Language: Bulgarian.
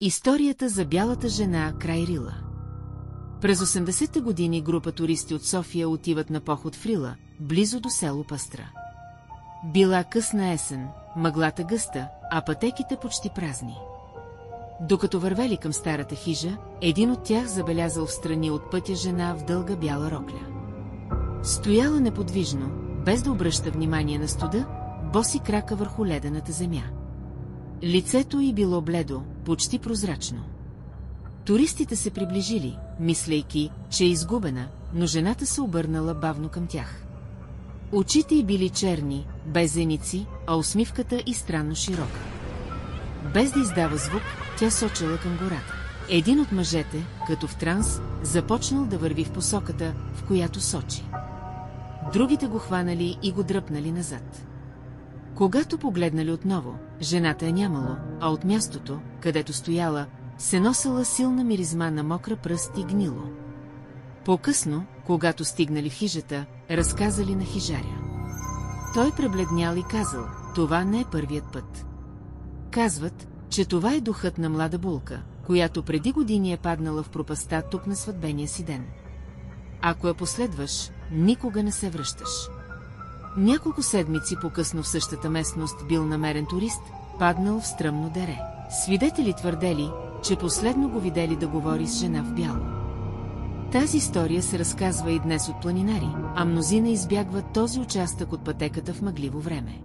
Историята за бялата жена край Рила. През 80-те години група туристи от София отиват на поход в Рила, близо до село Пъстра. Била късна есен, мъглата гъста, а пътеките почти празни. Докато вървели към старата хижа, един от тях забелязал встрани от пътя жена в дълга бяла рокля. Стояла неподвижно, без да обръща внимание на студа, боси крака върху ледената земя. Лицето й било бледо, почти прозрачно. Туристите се приближили, мислейки, че е изгубена, но жената се обърнала бавно към тях. Очите й били черни, без зеници, а усмивката й странно широка. Без да издава звук, тя сочила към гората. Един от мъжете, като в транс, започнал да върви в посоката, в която сочи. Другите го хванали и го дръпнали назад. Когато погледнали отново, жената е нямало, а от мястото, където стояла, се носела силна миризма на мокра пръст и гнило. По-късно, когато стигнали в хижата, разказали на хижаря. Той пребледнял и казал, това не е първият път. Казват, че това е духът на млада булка, която преди години е паднала в пропаста тук на сватбения си ден. Ако я последваш, никога не се връщаш. Няколко седмици по-късно в същата местност бил намерен турист, паднал в стръмно дере. Свидетели твърдели, че последно го видели да говори с жена в бяло. Тази история се разказва и днес от планинари, а мнозина избягват този участък от пътеката в мъгливо време.